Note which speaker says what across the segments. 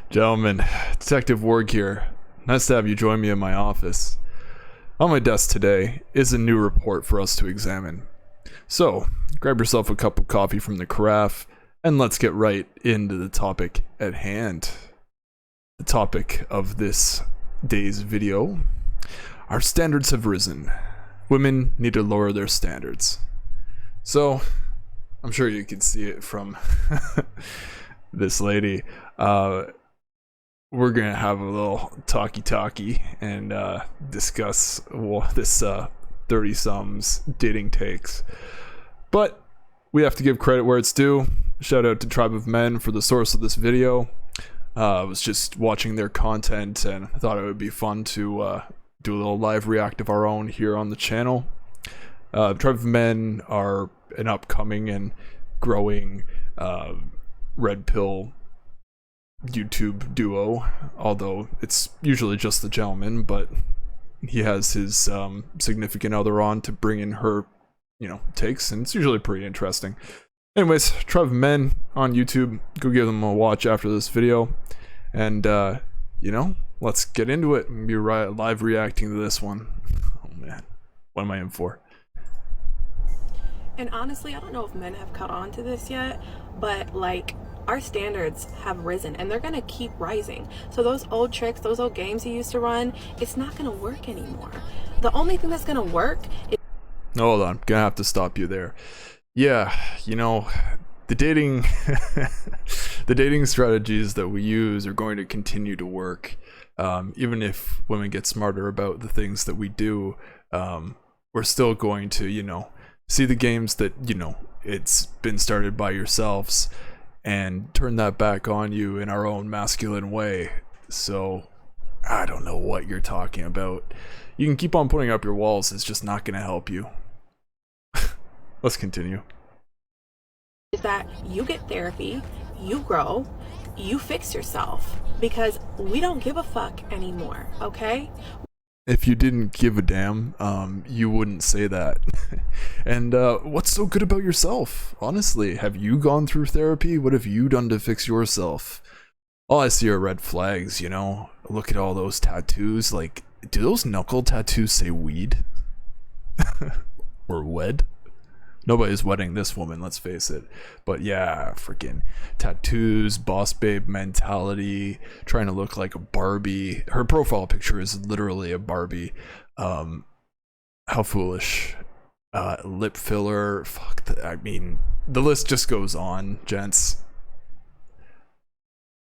Speaker 1: Gentlemen, Detective Warg here. Nice to have you join me in my office. On my desk today is a new report for us to examine. So, grab yourself a cup of coffee from the carafe, and let's get right into the topic at hand. The topic of this day's video: our standards have risen. Women need to lower their standards. So, I'm sure you can see it from this lady. We're gonna have a little talkie and discuss this 30-somes dating takes. But we have to give credit where it's due. Shout out to Tribe of Men for the source of this video. I was just watching their content and I thought it would be fun to do a little live react of our own here on the channel. Tribe of Men are an upcoming and growing red pill YouTube duo, although it's usually just the gentleman, but he has his significant other on to bring in her, takes, and it's usually pretty interesting. Anyways, Tribe of Men on YouTube, go give them a watch after this video, and let's get into it and be live reacting to this one. Oh man, what am I in for?
Speaker 2: And honestly, I don't know if men have caught on to this yet, but our standards have risen and they're gonna keep rising. So those old tricks, those old games you used to run, it's not gonna work anymore. The only thing that's gonna work is—
Speaker 1: Hold on, gonna have to stop you there. Yeah, the dating the dating strategies that we use are going to continue to work. Even if women get smarter about the things that we do, we're still going to, see the games that, it's been started by yourselves and turn that back on you in our own masculine way. So, I don't know what you're talking about. You can keep on putting up your walls, it's just not going to help you. Let's continue.
Speaker 2: is that you get therapy, you grow, you fix yourself, because we don't give a fuck anymore, okay?
Speaker 1: If you didn't give a damn, you wouldn't say that. And what's so good about yourself? Honestly, have you gone through therapy? What have you done to fix yourself? All I see are red flags, Look at all those tattoos. Like, do those knuckle tattoos say weed? Or wed? Nobody's wedding this woman, let's face it. But yeah, freaking tattoos, boss babe mentality, trying to look like a Barbie. Her profile picture is literally a Barbie. How foolish. Lip filler, the list just goes on, gents.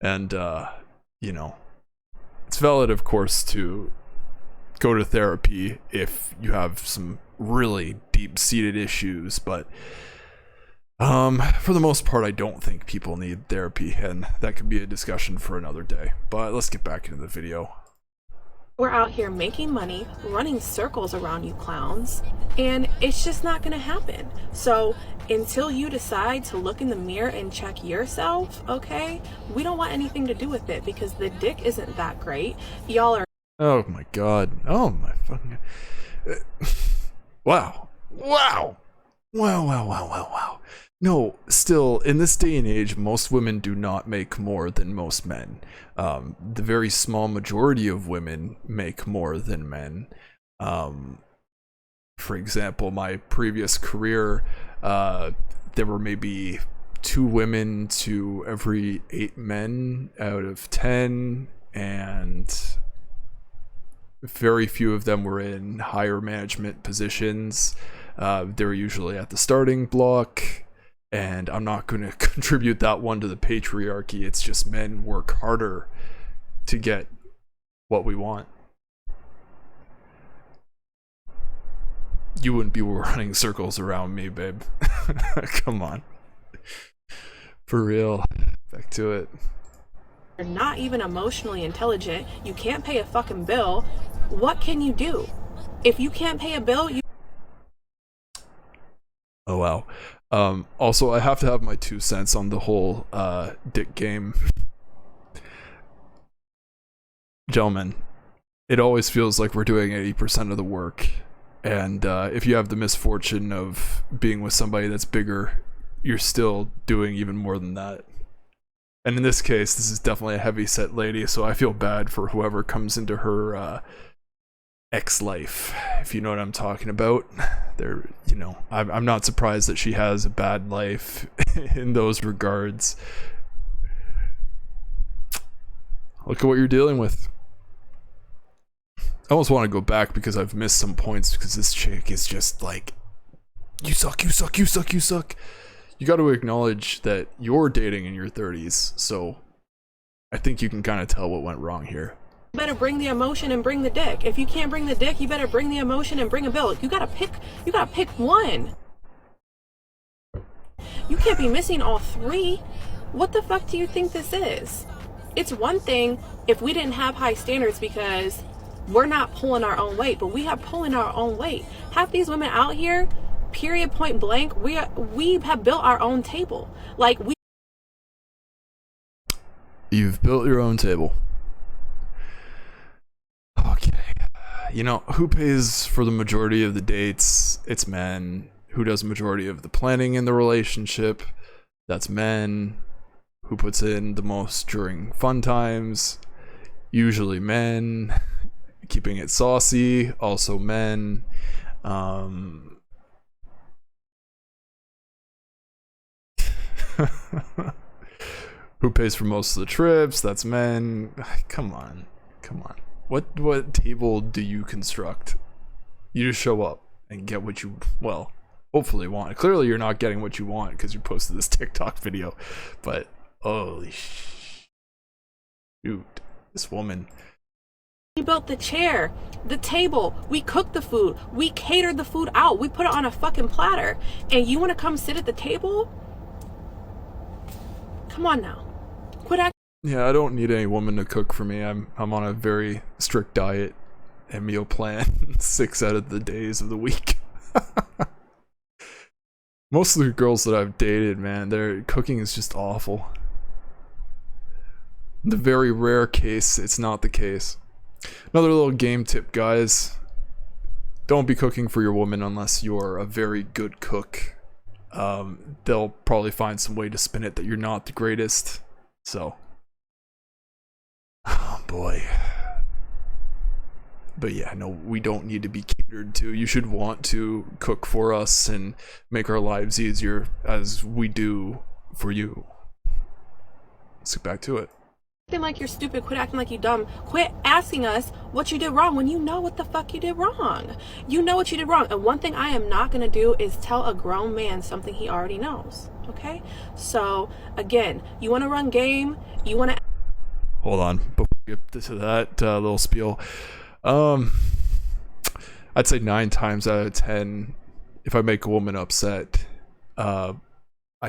Speaker 1: And, it's valid, of course, to go to therapy if you have some really deep-seated issues, but for the most part I don't think people need therapy, and that could be a discussion for another day. But let's get back into the video.
Speaker 2: We're out here making money, running circles around you clowns, and it's just not gonna happen. So until you decide to look in the mirror and check yourself, okay, we don't want anything to do with it, because the dick isn't that great. Y'all are—
Speaker 1: Oh my god. Oh my fucking Wow. No, still, in this day and age, most women do not make more than most men. The very small majority of women make more than men. For example, my previous career, there were maybe 2 women to every 8 men out of 10, and very few of them were in higher management positions. They were usually at the starting block, and I'm not going to contribute that one to the patriarchy. It's just men work harder to get what we want. You wouldn't be running circles around me, babe. Come on. For real. Back to it.
Speaker 2: You're not even emotionally intelligent. You can't pay a fucking bill. What can you do? If you can't pay a bill, you—
Speaker 1: Oh wow. Also, I have to have my 2 cents on the whole dick game. Gentlemen, it always feels like we're doing 80% of the work, and if you have the misfortune of being with somebody that's bigger, you're still doing even more than that. And in this case, this is definitely a heavy-set lady, so I feel bad for whoever comes into her ex-life, if you know what I'm talking about. There, you know, I'm not surprised that she has a bad life in those regards. Look at what you're dealing with. I almost want to go back because I've missed some points because this chick is just like, you suck, you suck, you suck, you suck. You got to acknowledge that you're dating in your 30s, so I think you can kind of tell what went wrong here.
Speaker 2: You better bring the emotion and bring the dick. If you can't bring the dick, you better bring the emotion and bring a bill. You gotta pick one. You can't be missing all three. What the fuck do you think this is? It's one thing if we didn't have high standards because we're not pulling our own weight, but we have pulling our own weight. Half these women out here, period, point blank, we have built our own table. Like
Speaker 1: You've built your own table. Okay. You know, who pays for the majority of the dates? It's men. Who does the majority of the planning in the relationship? That's men. Who puts in the most during fun times? Usually men. Keeping it saucy, also men. Who pays for most of the trips? That's men. Come on. What table do you construct? You just show up and get what you, well, hopefully want. Clearly you're not getting what you want because you posted this TikTok video, but holy shoot, this woman.
Speaker 2: we built the chair, the table, we cooked the food, we catered the food out, we put it on a fucking platter, and you want to come sit at the table? Come on now. Quit acting.
Speaker 1: Yeah, I don't need any woman to cook for me. I'm on a very strict diet and meal plan 6 out of the days of the week. Most of the girls that I've dated, man, their cooking is just awful. The very rare case, it's not the case. Another little game tip, guys. Don't be cooking for your woman unless you're a very good cook. They'll probably find some way to spin it that you're not the greatest. So, oh boy. But yeah, no, we don't need to be catered to. You should want to cook for us and make our lives easier as we do for you. Let's get back to it.
Speaker 2: Acting like you're stupid, quit acting like you dumb, quit asking us what you did wrong when you know what the fuck you did wrong. You know what you did wrong, and one thing I am not gonna do is tell a grown man something he already knows, okay? So again, you want to run game, you want to
Speaker 1: hold on before we get to that little spiel. I'd say 9 times out of 10, if I make a woman upset, I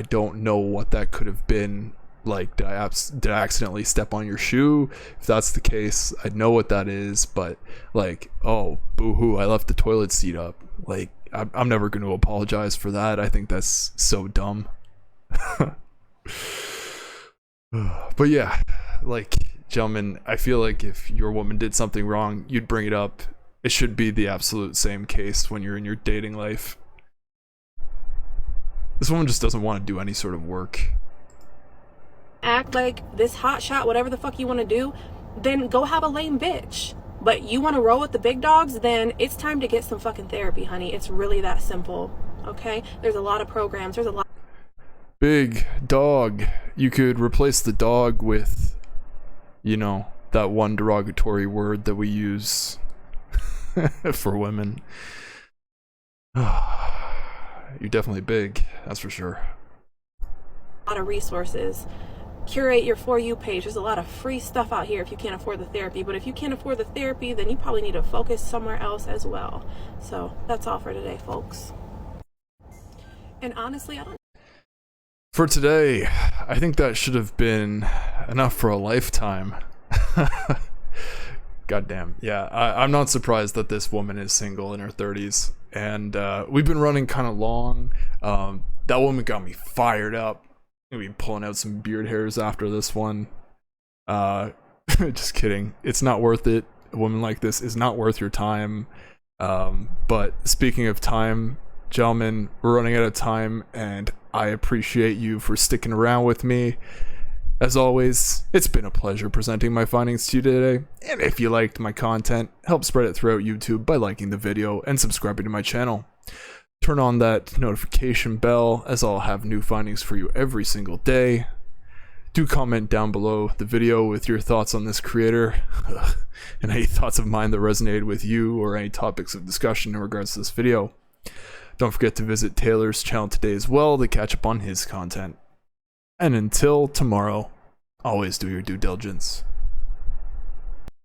Speaker 1: don't know what that could have been. Like, did I accidentally step on your shoe? If that's the case, I know what that is. But like, oh, boo-hoo, I left the toilet seat up. Like, I'm never going to apologize for that. I think that's so dumb. But yeah, like, gentlemen, I feel like if your woman did something wrong, you'd bring it up. It should be the absolute same case when you're in your dating life. This woman just doesn't want to do any sort of work.
Speaker 2: act like this hot shot, whatever the fuck you want to do, then go have a lame bitch. But you want to roll with the big dogs, then it's time to get some fucking therapy, honey. It's really that simple, okay? There's a lot of programs. There's a lot.
Speaker 1: Big dog. You could replace the dog with, you know, that one derogatory word that we use for women. You're definitely big, that's for sure.
Speaker 2: A lot of resources. Curate your For You page. There's a lot of free stuff out here if you can't afford the therapy. But if you can't afford the therapy, then you probably need to focus somewhere else as well. So that's all for today, folks. And honestly, I don't.
Speaker 1: For today, I think that should have been enough for a lifetime. Goddamn. Yeah, I'm not surprised that this woman is single in her 30s. And we've been running kind of long. That woman got me fired up. I'm gonna be pulling out some beard hairs after this one. Just kidding. It's not worth it. A woman like this is not worth your time. But speaking of time, gentlemen, we're running out of time, and I appreciate you for sticking around with me. As always, it's been a pleasure presenting my findings to you today, and if you liked my content, help spread it throughout YouTube by liking the video and subscribing to my channel. Turn on that notification bell, as I'll have new findings for you every single day. Do comment down below the video with your thoughts on this creator, and any thoughts of mine that resonated with you, or any topics of discussion in regards to this video. Don't forget to visit Taylor's channel today as well to catch up on his content. And until tomorrow, always do your due diligence.